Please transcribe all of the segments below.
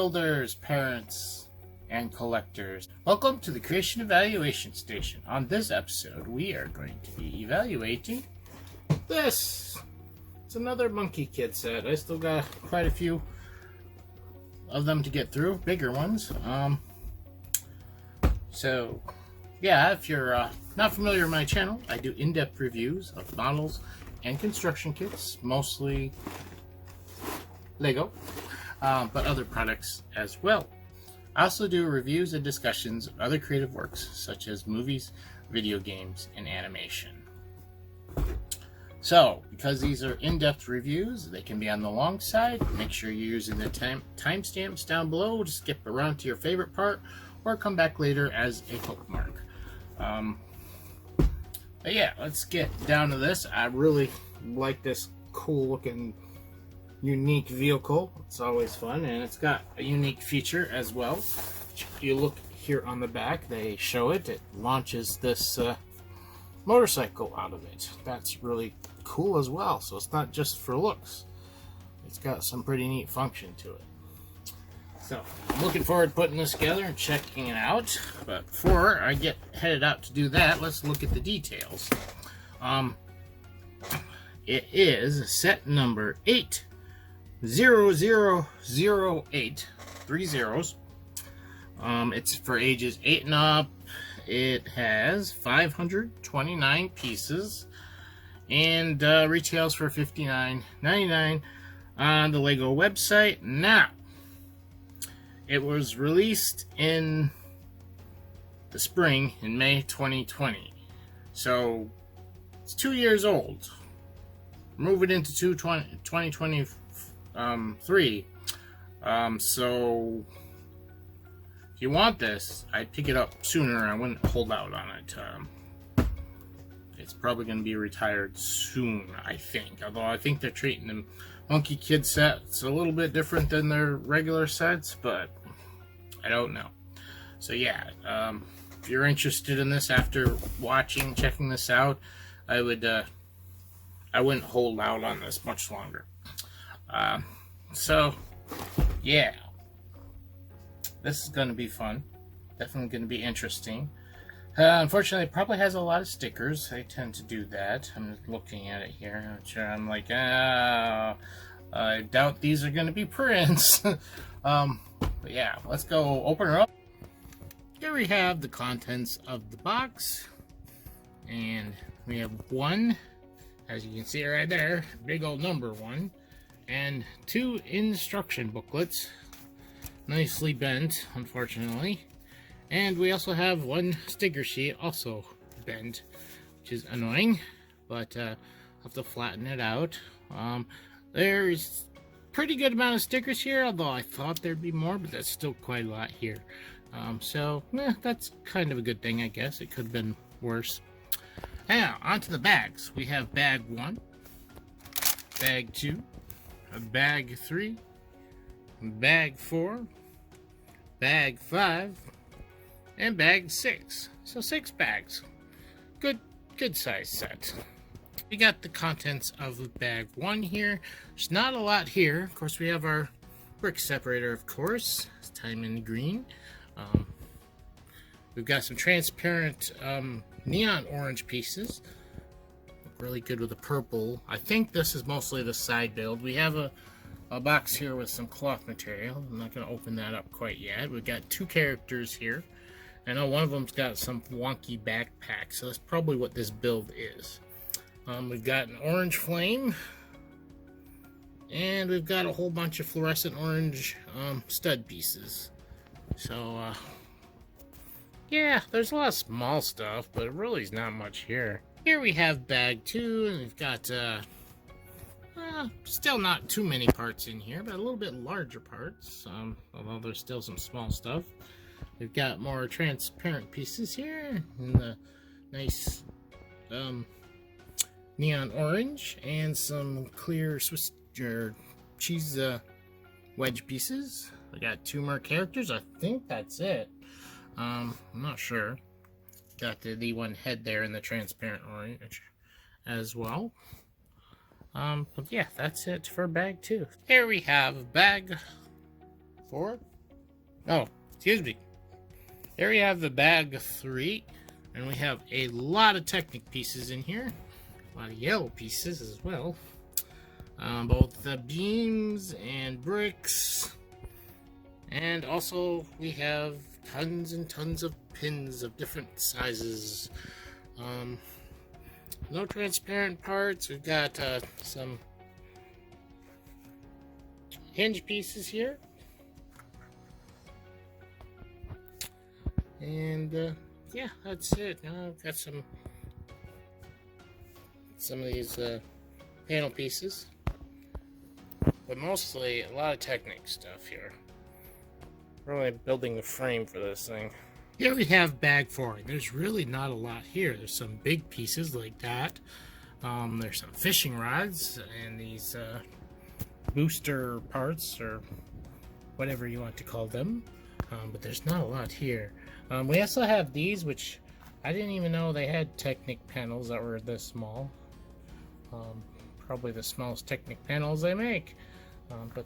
builders, parents, and collectors. Welcome to the Creation Evaluation Station. On this episode, we are going to be evaluating this. It's another Monkey Kid set. I still got quite a few of them to get through, bigger ones. So, yeah, if you're not familiar with my channel, I do in-depth reviews of models and construction kits, mostly Lego, but other products as well. I also do reviews and discussions of other creative works, such as movies, video games, and animation. So, because these are in-depth reviews, they can be on the long side. Make sure you're using the timestamps down below to skip around to your favorite part, or come back later as a bookmark. But yeah, let's get down to this. I really like this cool looking unique vehicle. It's always fun, and it's got a unique feature as well. You look here on the back, they show it. It launches this motorcycle out of it. That's really cool as well. So it's not just for looks. It's got some pretty neat function to it. So I'm looking forward to putting this together and checking it out. But before I get headed out to do that, let's look at the details. It is set number 80008, 3 zeros. It's for ages 8 and up. It has 529 pieces and retails for $59.99 on the Lego website. Now, it was released in the spring, in May 2020. So, it's 2 years old. Move it into 2023. So, if you want this, I'd pick it up sooner. I wouldn't hold out on it. It's probably going to be retired soon, I think. Although I think they're treating the Monkey Kid sets a little bit different than their regular sets, but I don't know. So yeah, if you're interested in this after checking this out, I wouldn't hold out on this much longer. So yeah, this is going to be fun. Definitely going to be interesting. Unfortunately, it probably has a lot of stickers. I tend to do that. I'm just looking at it here. I'm like, I doubt these are going to be prints. But yeah, let's go open her up. Here we have the contents of the box. And we have one, as you can see right there, big old number 1. And 2 instruction booklets. Nicely bent, unfortunately. And we also have 1 sticker sheet, also bent, which is annoying. But I'll have to flatten it out. There's pretty good amount of stickers here, although I thought there'd be more, but that's still quite a lot here. So that's kind of a good thing, I guess. It could have been worse. Now, onto the bags. We have bag 1, bag 2, bag 3, bag 4, bag 5, and bag 6. So 6 bags. Good size set. We got the contents of bag 1 here. There's not a lot here. Of course, we have our brick separator, of course. It's time in green. We've got some transparent neon orange pieces. Look really good with the purple. I think this is mostly the side build. We have a box here with some cloth material. I'm not going to open that up quite yet. We've got 2 characters here. I know one of them's got some wonky backpack, so that's probably what this build is. We've got an orange flame, and we've got a whole bunch of fluorescent orange stud pieces. So, yeah, there's a lot of small stuff, but it really is not much here. Here we have bag 2, and we've got, still not too many parts in here, but a little bit larger parts, although there's still some small stuff. We've got more transparent pieces here, and the nice, neon orange, and some clear Swiss cheese wedge pieces. We got 2 more characters. I think that's it. I'm not sure. Got the one head there in the transparent orange as well. But yeah, that's it for bag 2. Here we have bag 4, Oh, excuse me. Here we have the bag of 3, and we have a lot of Technic pieces in here. A lot of yellow pieces as well. Both the beams and bricks. And also we have tons and tons of pins of different sizes. No transparent parts. We've got some hinge pieces here. And yeah, that's it. I've got some of these panel pieces, but mostly a lot of Technic stuff here. Really building the frame for this thing. Here we have bag 4. There's really not a lot here. There's some big pieces like that. There's some fishing rods and these booster parts, or whatever you want to call them. But there's not a lot here. We also have these, which I didn't even know they had Technic panels that were this small. Probably the smallest Technic panels they make. But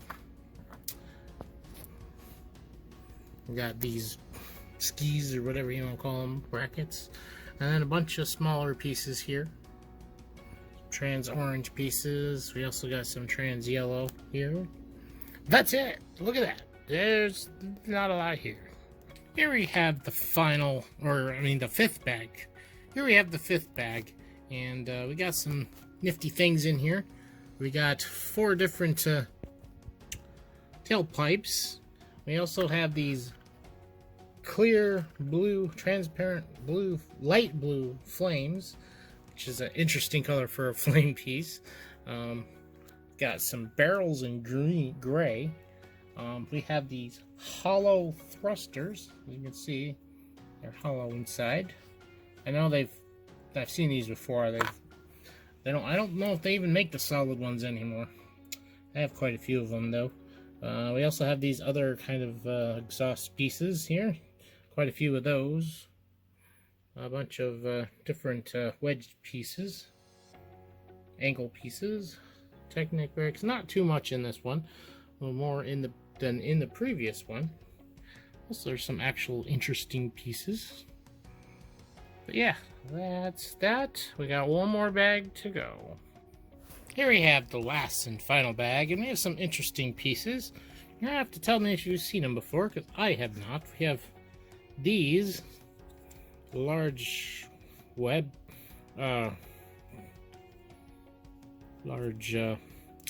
we got these skis, or whatever you want to call them, brackets, and then a bunch of smaller pieces here. Trans orange pieces. We also got some trans yellow here. That's it. Look at that. There's not a lot here. Here we have the final, the 5th bag. Here we have the 5th bag, and we got some nifty things in here. We got 4 different tailpipes. We also have these clear blue, transparent blue, light blue flames, which is an interesting color for a flame piece. Got some barrels in gray. We have these hollow thrusters. As you can see, they're hollow inside. I know I've seen these before. I don't know if they even make the solid ones anymore. I have quite a few of them though. We also have these other kind of exhaust pieces here. Quite a few of those. A bunch of different wedge pieces. Angle pieces. Technic bricks. Not too much in this one. A little more than in the previous one. Also, there's some actual interesting pieces. But yeah, that's that. We got one more bag to go. Here we have the last and final bag, and we have some interesting pieces. You're gonna have to tell me if you've seen them before, because I have not. We have these large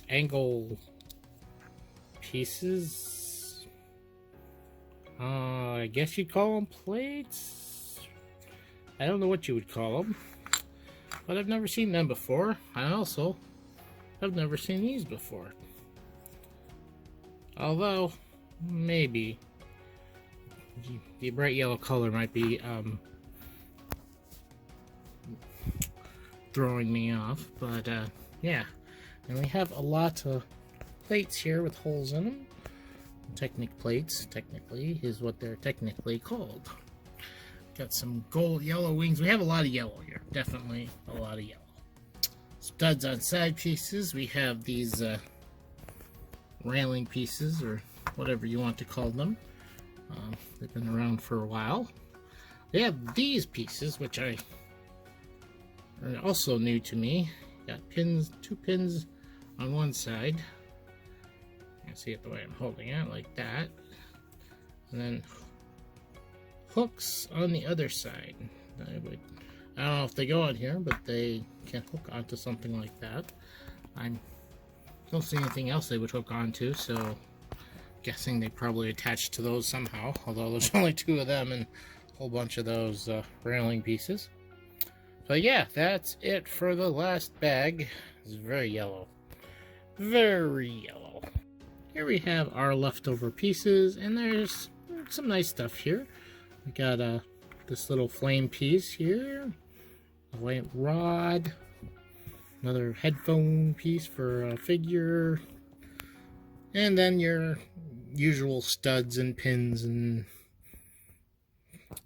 angle pieces. I guess you'd call them plates. I don't know what you would call them, but I've never seen them before. I've never seen these before. Although, maybe the bright yellow color might be throwing me off, but yeah. And we have a lot of plates here with holes in them. Technic plates, technically, is what they're technically called. Got some gold yellow wings. We have a lot of yellow here. Definitely a lot of yellow. Studs on side pieces. We have these railing pieces, or whatever you want to call them. They've been around for a while. We have these pieces, which are also new to me. Got pins, 2 pins on one side. You can see it the way I'm holding it, like that. And then hooks on the other side. I don't know if they go on here, but they can hook onto something like that. I don't see anything else they would hook onto, so I'm guessing they probably attached to those somehow, although there's only 2 of them and a whole bunch of those railing pieces. So yeah, that's it for the last bag. It's very yellow. Very yellow. Here we have our leftover pieces, and there's some nice stuff here. We got this little flame piece here, a white rod, another headphone piece for a figure, and then your usual studs and pins and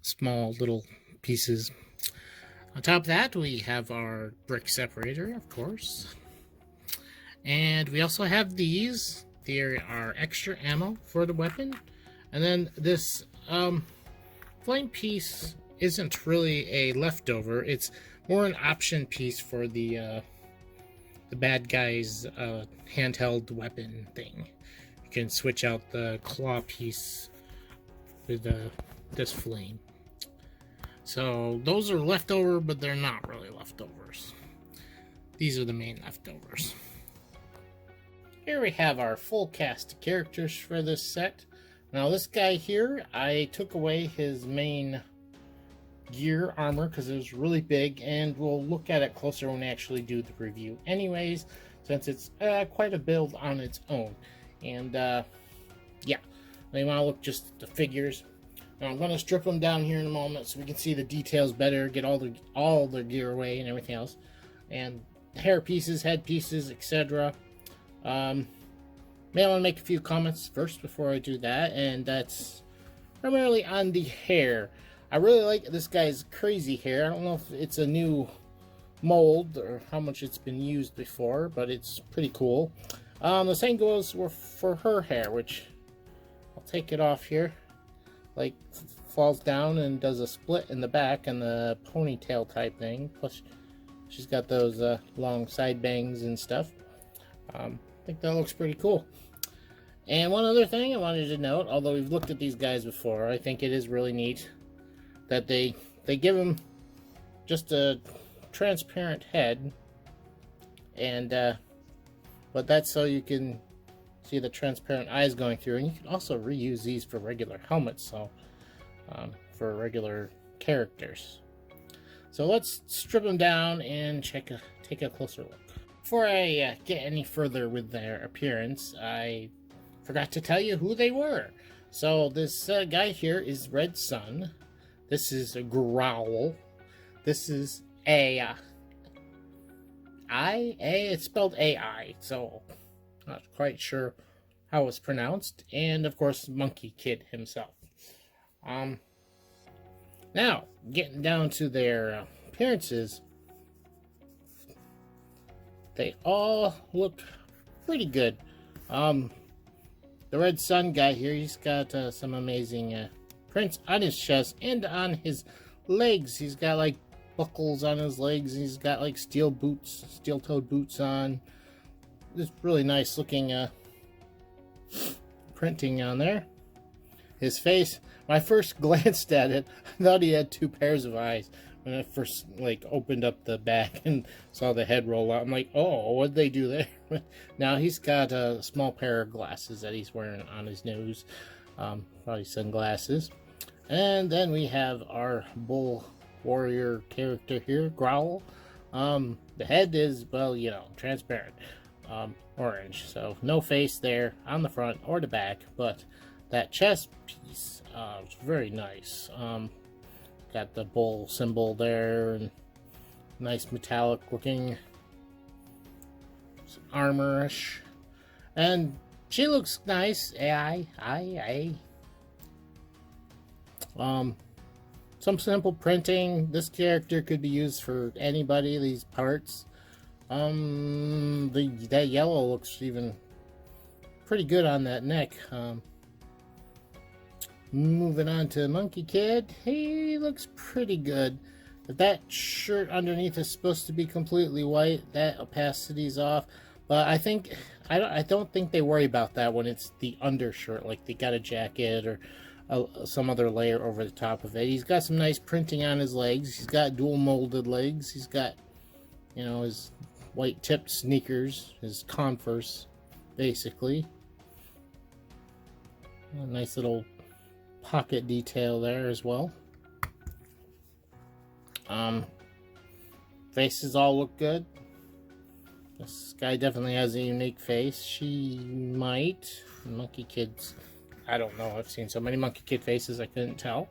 small little pieces. On top of that, we have our brick separator, of course, and we also have these. There are extra ammo for the weapon. And then this flame piece isn't really a leftover. It's more an option piece for the bad guy's handheld weapon thing. You can switch out the claw piece with this flame. So those are leftover, but they're not really leftovers. These are the main leftovers. Here we have our full cast of characters for this set. Now this guy here, I took away his main gear armor because it was really big, and we'll look at it closer when we actually do the review anyways, since it's quite a build on its own. And yeah, we want to look just at the figures. Now I'm going to strip them down here in a moment so we can see the details better, get all the gear away and everything else, and hair pieces, head pieces, etc. May I want to make a few comments first before I do that, and that's primarily on the hair. I really like this guy's crazy hair. I don't know if it's a new mold or how much it's been used before, but it's pretty cool. The same goes for her hair, which I'll take it off here. Like, falls down and does a split in the back and the ponytail type thing. Plus, she's got those long side bangs and stuff. I think that looks pretty cool. And one other thing I wanted to note, although we've looked at these guys before, I think it is really neat that they give them just a transparent head, and but that's so you can see the transparent eyes going through, and you can also reuse these for regular helmets, so for regular characters. So let's strip them down and take a closer look. Before I get any further with their appearance, I forgot to tell you who they were. So this guy here is Red Sun. This is a Growl. This is it's spelled AI, so not quite sure how it's pronounced. And of course, Monkey Kid himself. Now, getting down to their appearances, they all look pretty good. The Red Sun guy here, he's got some amazing prints on his chest and on his legs. He's got like buckles on his legs. He's got like steel-toed boots on. This really nice looking printing on there. His face, when I first glanced at it, I thought he had two pairs of eyes. When I first opened up the back and saw the head roll out, I'm like, oh, what'd they do there? Now he's got a small pair of glasses that he's wearing on his nose, probably sunglasses. And then we have our bull warrior character here, Growl. The head is, well, you know, transparent, orange, so no face there on the front or the back, but that chest piece is very nice. Got the bull symbol there, and nice metallic looking armor-ish. And she looks nice. Some simple printing. This character could be used for anybody, these parts. That yellow looks even pretty good on that neck. Moving on to Monkey Kid, he looks pretty good. If that shirt underneath is supposed to be completely white, that opacity's off. But I don't think they worry about that when it's the undershirt, like they got a jacket or some other layer over the top of it. He's got some nice printing on his legs. He's got dual molded legs. He's got, you know, his white tipped sneakers, his Converse, basically. A nice little pocket detail there as well. Faces all look good. This guy definitely has a unique face. She might. Monkey Kids, I don't know. I've seen so many Monkey Kid faces I couldn't tell.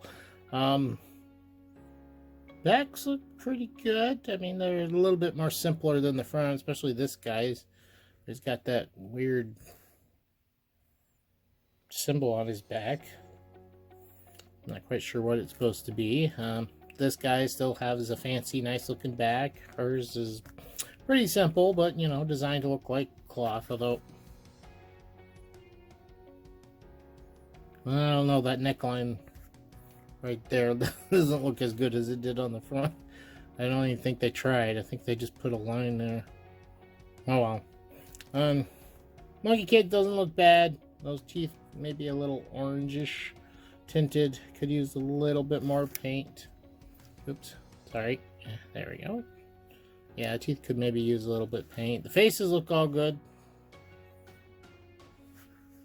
Backs look pretty good. I mean, they're a little bit more simpler than the front, especially this guy's. He's got that weird symbol on his back. Not quite sure what it's supposed to be. This guy still has a fancy, nice looking back. Hers is pretty simple, but, you know, designed to look like cloth, although I don't know, that neckline right there doesn't look as good as it did on the front. I don't even think they tried. I think they just put a line there. Oh well. Monkey Kid doesn't look bad. Those teeth maybe a little orangish tinted. Could use a little bit more paint. Oops, sorry. There we go. Yeah, teeth could maybe use a little bit of paint. The faces look all good.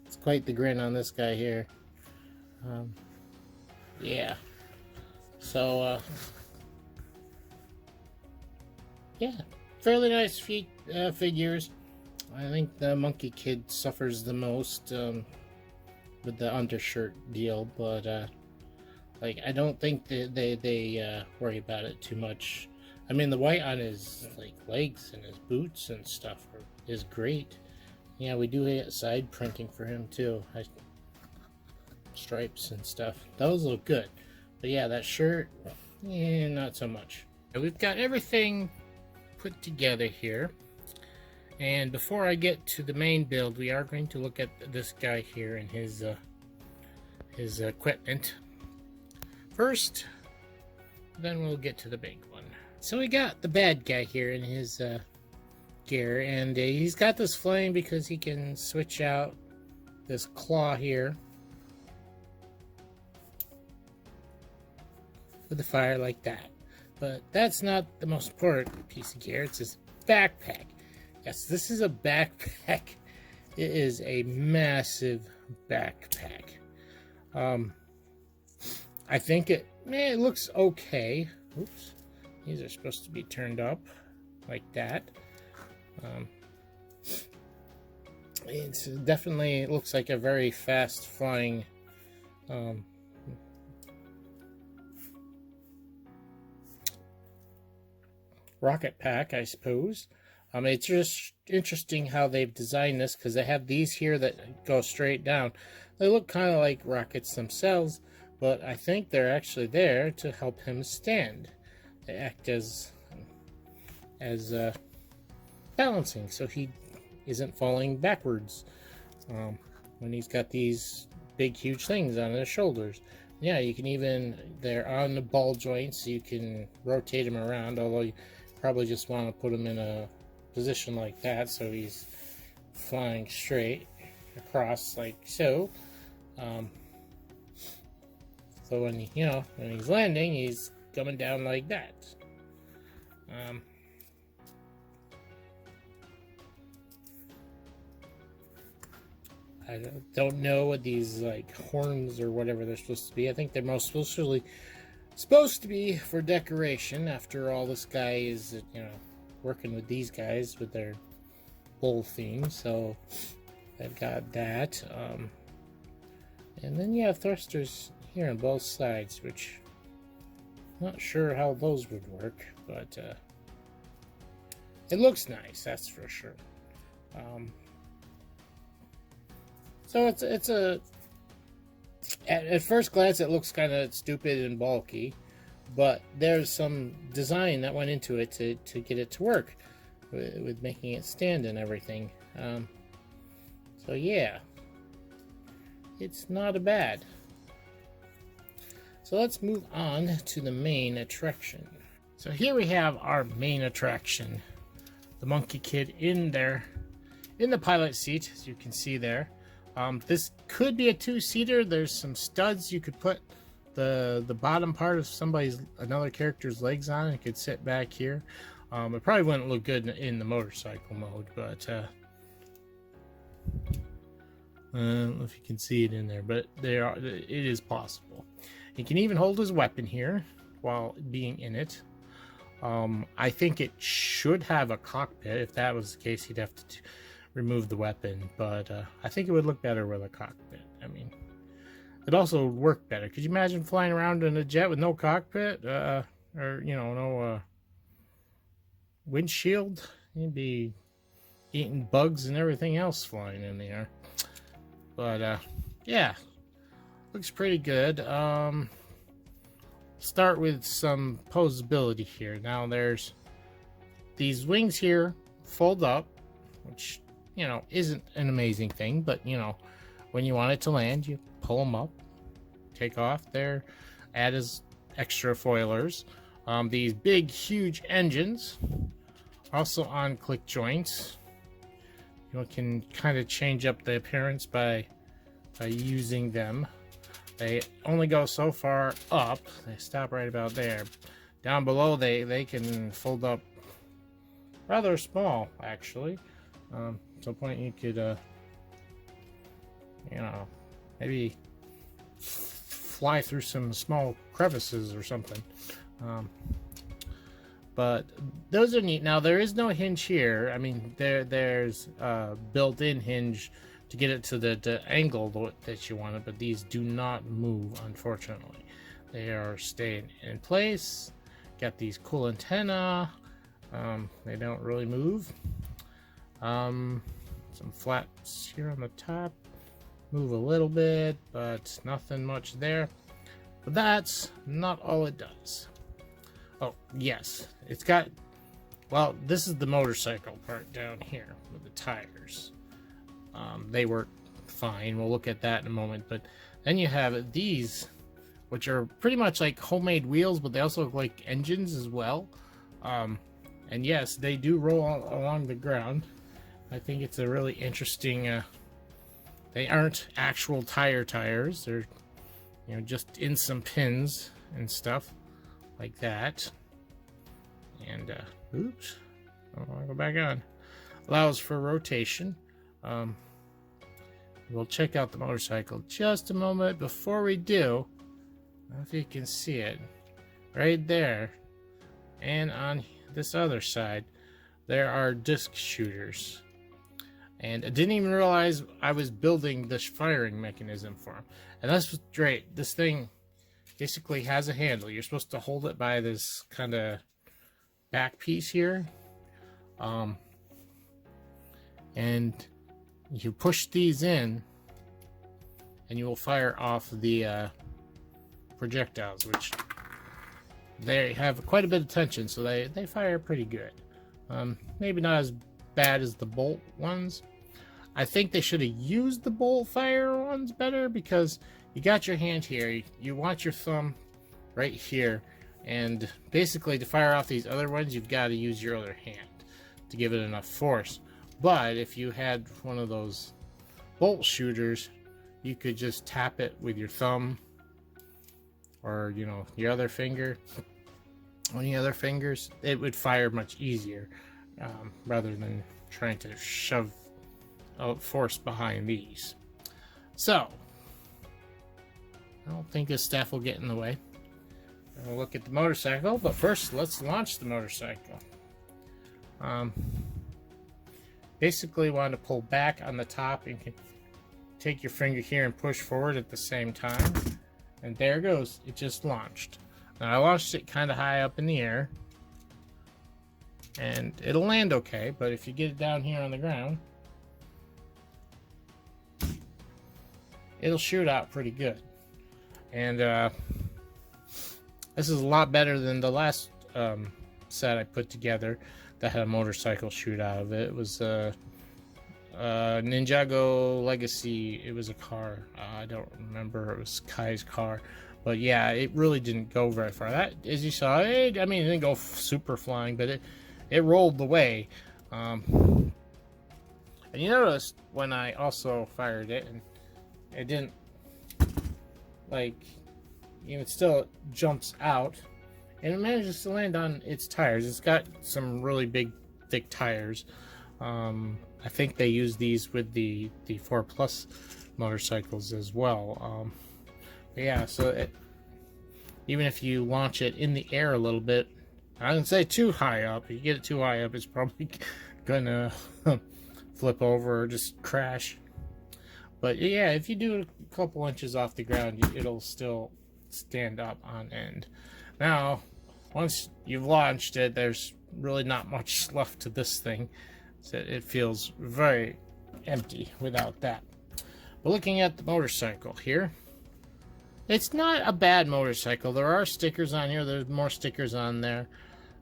It's quite the grin on this guy here. Yeah. So, yeah, fairly nice figures. I think the Monkey Kid suffers the most with the undershirt deal, but like I don't think they worry about it too much. I mean, the white on his like legs and his boots and stuff is great. Yeah, we do get side printing for him too. Stripes and stuff. Those look good. But yeah, that shirt, yeah, not so much. We've got everything put together here. And before I get to the main build, we are going to look at this guy here and his equipment first. Then we'll get to the big one. So we got the bad guy here in his gear, and he's got this flame because he can switch out this claw here with the fire like that. But that's not the most important piece of gear. It's his backpack. Yes, this is a backpack. It is a massive backpack. I think it looks okay. Oops. These are supposed to be turned up like that. It's definitely, it looks like a very fast flying rocket pack, I suppose. It's just interesting how they've designed this, because they have these here that go straight down. They look kind of like rockets themselves, but I think they're actually there to help him stand. They act as balancing, so he isn't falling backwards when he's got these big huge things on his shoulders. Yeah, you can even, they're on the ball joints, so you can rotate him around, although you probably just want to put him in a position like that so he's flying straight across like so. So when when he's landing, he's coming down like that. I don't know what these like horns or whatever they're supposed to be. I think they're most supposed to be for decoration. After all, this guy is working with these guys with their bull theme, so they've got that. And then you have thrusters here on both sides, which I'm not sure how those would work, but it looks nice, that's for sure. So it's a at first glance it looks kind of stupid and bulky, but there's some design that went into it to get it to work with making it stand and everything. So yeah, it's not a bad. So let's move on to the main attraction. So here we have our main attraction, the Monkey Kid in there, in the pilot seat, as you can see there. This could be a two-seater. There's some studs you could put the bottom part of another character's legs on, and it could sit back here. It probably wouldn't look good in the motorcycle mode, but I don't know if you can see it in there, but it is possible. He can even hold his weapon here while being in it. I think it should have a cockpit. If that was the case, he'd have to remove the weapon, but I think it would look better with a cockpit. I mean, it also would work better. Could you imagine flying around in a jet with no cockpit, or no windshield? You'd be eating bugs and everything else flying in the air. But yeah, looks pretty good. Start with some posability here. Now there's these wings here fold up, which isn't an amazing thing, but when you want it to land, you pull them up, take off there, add as extra foilers. These big, huge engines, also on click joints. You can kind of change up the appearance by using them. They only go so far up. They stop right about there. Down below, they can fold up rather small, actually. To a point you could, you know, maybe fly through some small crevices or something. But those are neat. Now, there is no hinge here. I mean, there's a built-in hinge to get it to the angle that you want it, but these do not move, unfortunately. They are staying in place. Got these cool antenna. They don't really move. Some flaps here on the top. Move a little bit, but nothing much there. But that's not all it does. Oh, yes. It's got... Well, this is the motorcycle part down here with the tires. They work fine. We'll look at that in a moment. But then you have these, which are pretty much like homemade wheels, but they also look like engines as well. And yes, they do roll along the ground. I think it's a really interesting... they aren't actual tires. They're, you know, just in some pins and stuff like that. And oops, I want to go back on. Allows for rotation. We'll check out the motorcycle just a moment. Before we do, I don't know if you can see it right there, and on this other side there are disc shooters. And I didn't even realize I was building this firing mechanism for him. And that's great. This thing basically has a handle. You're supposed to hold it by this kind of back piece here. And you push these in, and you will fire off the projectiles, which they have quite a bit of tension, so they fire pretty good. Maybe not as bad as the bolt ones. I think they should have used the bolt fire ones better, because you got your hand here, you want your thumb right here, and basically to fire off these other ones you've got to use your other hand to give it enough force. But if you had one of those bolt shooters, you could just tap it with your thumb, or, you know, your other finger, on the other fingers. It would fire much easier, rather than trying to shove force behind these. So I don't think this stuff will get in the way. We'll look at the motorcycle, but first let's launch the motorcycle. Basically want to pull back on the top, and can take your finger here and push forward at the same time, and there it goes. It just launched. Now I launched it kind of high up in the air, and it'll land okay, but if you get it down here on the ground, it'll shoot out pretty good. And this is a lot better than the last set I put together that had a motorcycle shoot out of it. It was Ninjago Legacy. It was a car. I don't remember. It was Kai's car. But yeah, it really didn't go very far. That, as you saw, I mean, it didn't go super flying, but it rolled the way. And you noticed when I also fired it, and it didn't, like, you know, it still jumps out, and it manages to land on its tires. It's got some really big, thick tires. I think they use these with the 4 Plus motorcycles as well. But yeah, so even if you launch it in the air a little bit, I wouldn't say too high up. If you get it too high up, it's probably gonna flip over or just crash. But yeah, if you do a couple inches off the ground, it'll still stand up on end. Now, once you've launched it, there's really not much left to this thing. So it feels very empty without that. But looking at the motorcycle here, it's not a bad motorcycle. There are stickers on here. There's more stickers on there.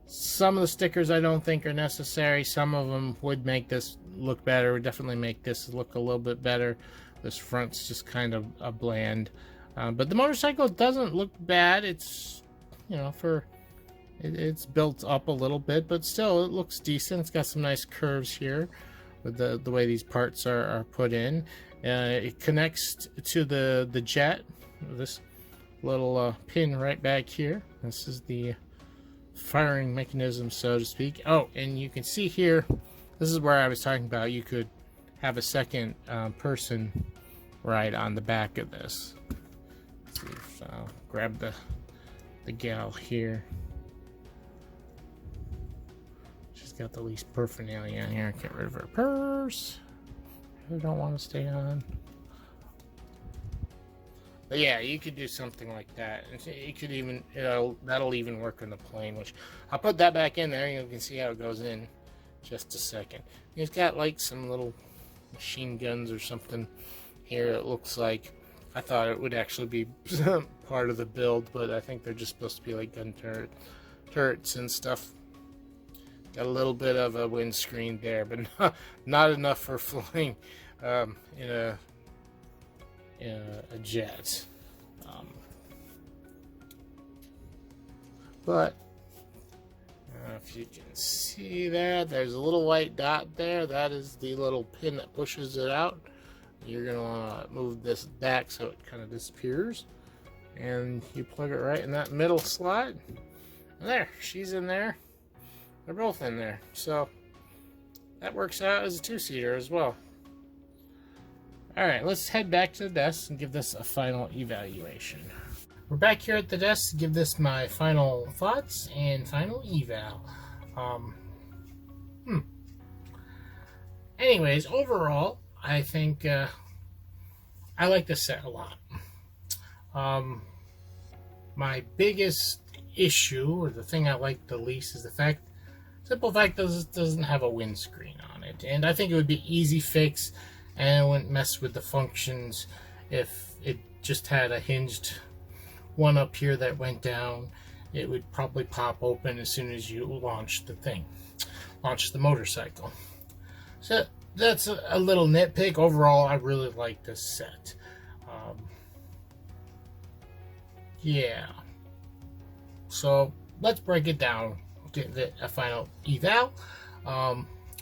Some of the stickers I don't think are necessary. Some of them would make this look better. Would definitely make this look a little bit better. This front's just kind of a bland. But the motorcycle doesn't look bad. It's, you know, it's built up a little bit, but still it looks decent. It's got some nice curves here with the way these parts are put in. It connects to the jet. This little pin right back here. This is the firing mechanism, so to speak. Oh, and you can see here, this is where I was talking about. You could have a second person ride on the back of this. Let's see if I'll grab the gal here. She's got the least paraphernalia on here. Get rid of her purse. I don't want to stay on. But yeah, you could do something like that. You could even, that'll even work on the plane, which I'll put that back in there. You can see how it goes in just a second. It's got like some little machine guns or something here. It looks like, I thought it would actually be part of the build, but I think they're just supposed to be like gun turrets and stuff. Got a little bit of a windscreen there, but not enough for flying in a jet. But if you can see that, there's a little white dot there. That is the little pin that pushes it out. You're going to want to move this back so it kind of disappears. And you plug it right in that middle slot. And there, she's in there. They're both in there. So that works out as a two-seater as well. Alright, let's head back to the desk and give this a final evaluation. We're back here at the desk to give this my final thoughts and final eval. Anyways, overall, I think I like this set a lot. My biggest issue, or the thing I like the least, is the simple fact that it doesn't have a windscreen on it. And I think it would be easy fix, and it wouldn't mess with the functions if it just had a hinged one up here that went down. It would probably pop open as soon as you launch the motorcycle. So that's a little nitpick. Overall, I really like this set. Yeah. So let's break it down, get a final eval.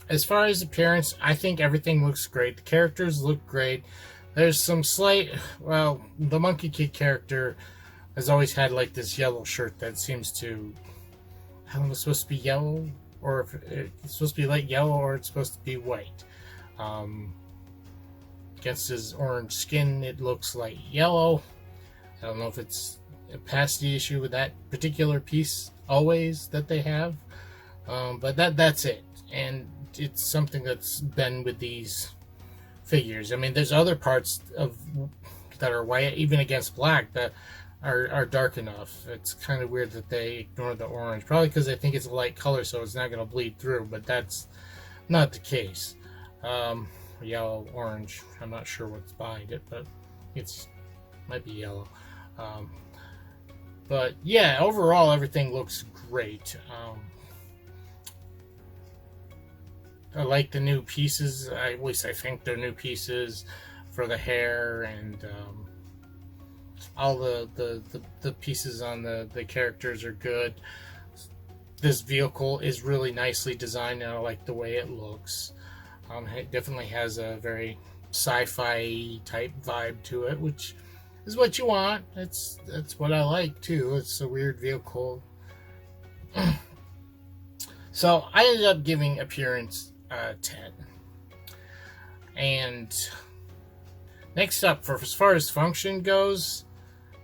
As far as appearance, I think everything looks great. The characters look great. There's some slight, well, the Monkey Kid character has always had like this yellow shirt that seems to, I don't know, it's supposed to be yellow, or if it's supposed to be light yellow, or it's supposed to be white. Against his orange skin, it looks like yellow. I don't know if it's a opacity issue with that particular piece always that they have, but that's it. And it's something that's been with these figures. I mean, there's other parts that are white, even against black, that are dark enough. It's kind of weird that they ignore the orange, probably because they think it's a light color, so it's not going to bleed through, but that's not the case. Yellow, orange, I'm not sure what's behind it, but might be yellow. But yeah, overall everything looks great. I like the new pieces. At least I think they're new pieces for the hair, and all the pieces on the characters are good. This vehicle is really nicely designed, and I like the way it looks. It definitely has a very sci-fi type vibe to it, which is what you want. That's what I like too. It's a weird vehicle. So I ended up giving appearance 10. And next up, as far as function goes,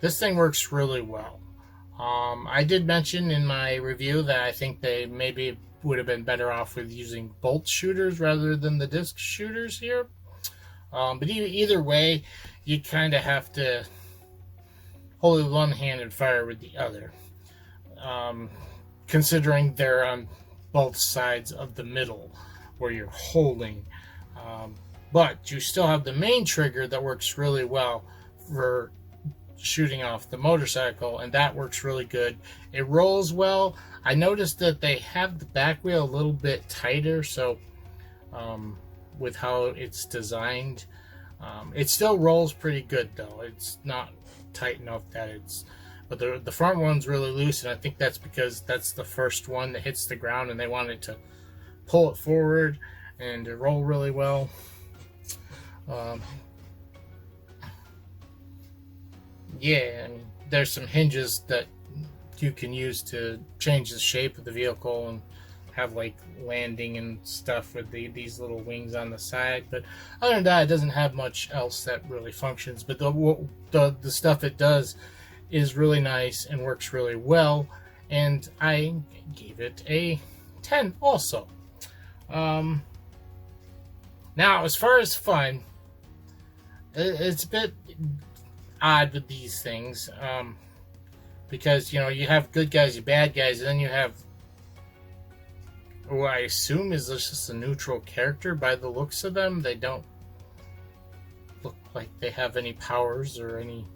this thing works really well. I did mention in my review that I think they maybe would have been better off with using bolt shooters rather than the disc shooters here. But either way, you kind of have to hold with one hand and fire with the other. Considering they're on both sides of the middle where you're holding. But you still have the main trigger that works really well for shooting off the motorcycle, and that works really good. It rolls well. I noticed that they have the back wheel a little bit tighter, so with how it's designed, It still rolls pretty good though. It's not tight enough that it's, but the front one's really loose, and I think that's because that's the first one that hits the ground, and they wanted to pull it forward and to roll really well. Yeah, and there's some hinges that you can use to change the shape of the vehicle and have like landing and stuff with these little wings on the side. But other than that, it doesn't have much else that really functions. But the stuff it does is really nice and works really well, and I gave it a 10 also. Now, as far as fun, it's a bit odd with these things, because you have good guys, you bad guys, and then you have who I assume is just a neutral character by the looks of them. They don't look like they have any powers or any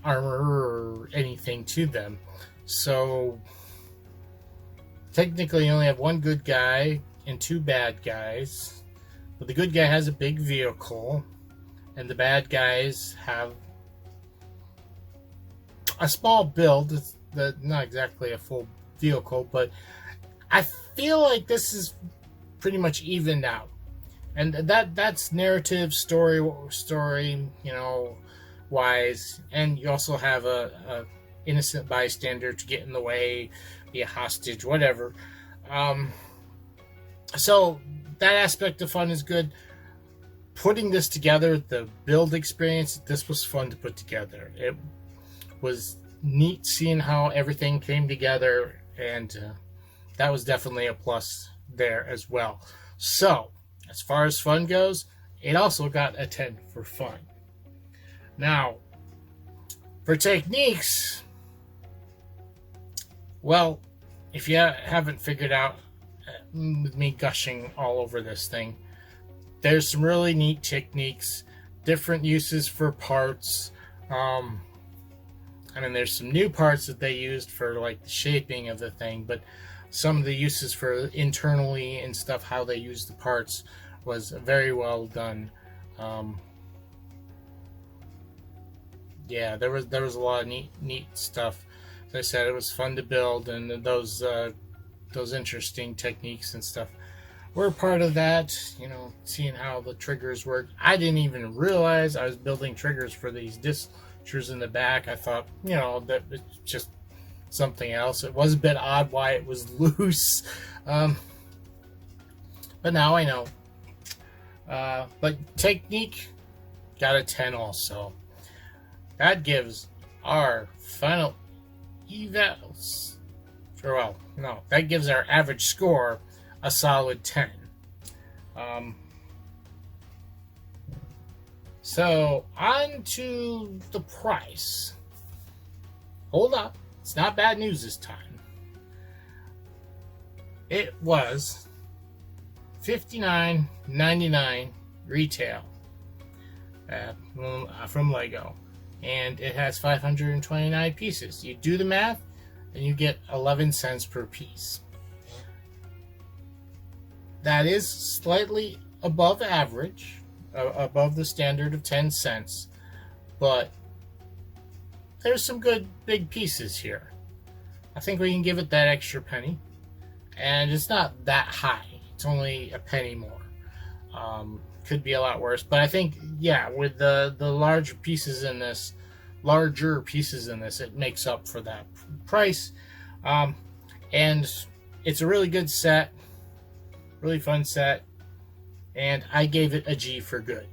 armor or anything to them. So technically you only have one good guy and two bad guys. But the good guy has a big vehicle, and the bad guys have a small build. It's not exactly a full vehicle, but I feel like this is pretty much evened out, and that's narrative story, wise. And you also have a innocent bystander to get in the way, be a hostage, whatever. So that aspect of fun is good. Putting this together, the build experience, this was fun to put together. It was neat seeing how everything came together, and that was definitely a plus there as well. So, as far as fun goes, it also got a 10 for fun. Now, for techniques, well, if you haven't figured out, with me gushing all over this thing, there's some really neat techniques, different uses for parts. There's some new parts that they used for like the shaping of the thing, but some of the uses for internally and stuff, how they use the parts, was very well done. Yeah, there was a lot of neat stuff. As I said, it was fun to build, and those interesting techniques and stuff were part of that. Seeing how the triggers work. I didn't even realize I was building triggers for these discs in the back. I thought, that it's just something else. It was a bit odd why it was loose, but now I know. But technique got a 10 also. That gives our final evals, that gives our average score a solid 10. So on to the price. Hold up, it's not bad news this time. It was $59.99 retail from Lego, and it has 529 pieces. You do the math, and you get 11 cents per piece. That is slightly above average, above the standard of 10 cents, but there's some good big pieces here. I think we can give it that extra penny, and it's not that high. It's only a penny more. Could be a lot worse, but I think, with the larger pieces in this, it makes up for that price. And it's a really good set, really fun set, and I gave it a G for good.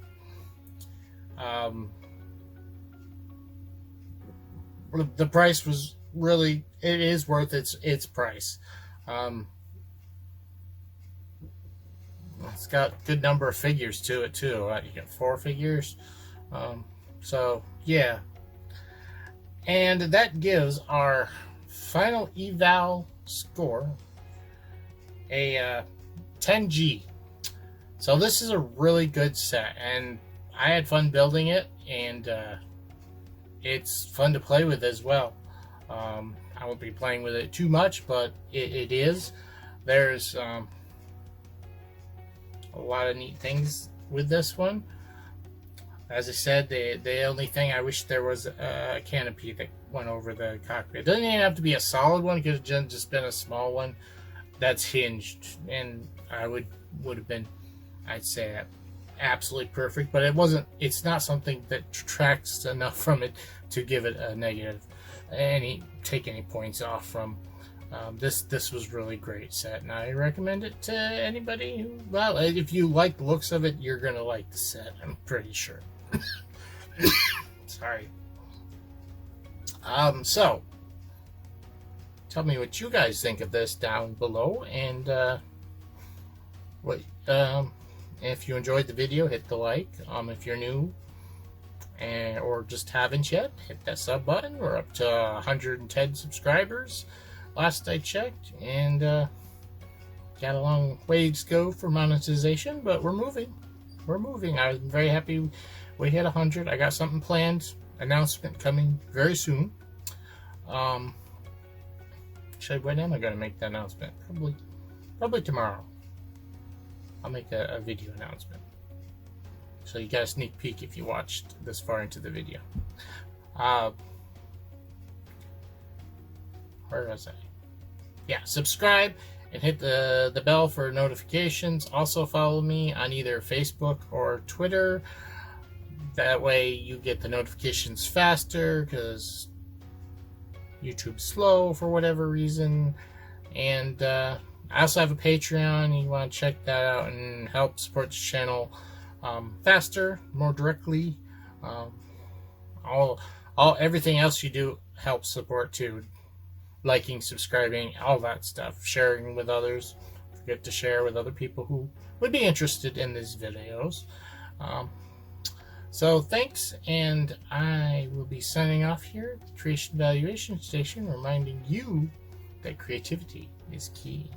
The price was really, it is worth its price. It's got a good number of figures to it too. You got 4 figures. So yeah. And that gives our final eval score a 10G. So this is a really good set, and I had fun building it, and it's fun to play with as well. I won't be playing with it too much, but it is. There's a lot of neat things with this one. As I said, the only thing I wish there was a canopy that went over the cockpit. It doesn't even have to be a solid one. It could have just been a small one that's hinged, and I would have been, I'd say, absolutely perfect. But it wasn't. It's not something that detracts enough from it to give it a negative, take any points off from. This was really great set, and I recommend it to anybody who, well, if you like the looks of it, you're gonna like the set, I'm pretty sure. Sorry. So tell me what you guys think of this down below, and if you enjoyed the video, hit the like. If you're new or just haven't yet, hit that sub button. We're up to 110 subscribers last I checked, and got a long ways to go for monetization, but we're moving. I'm very happy we hit 100. I got something planned, announcement coming very soon. Actually, when am I going to make the announcement? Probably tomorrow. I'll make a video announcement, so you got a sneak peek if you watched this far into the video. Where was I? Yeah, subscribe and hit the bell for notifications. Also follow me on either Facebook or Twitter. That way you get the notifications faster, because YouTube's slow for whatever reason. And I also have a Patreon. You want to check that out and help support the channel faster, more directly. Everything else you do helps support too. Liking, subscribing, all that stuff. Sharing with others. Forget to share with other people who would be interested in these videos. So thanks, and I will be signing off here at the Creation Evaluation Station, reminding you that creativity is key.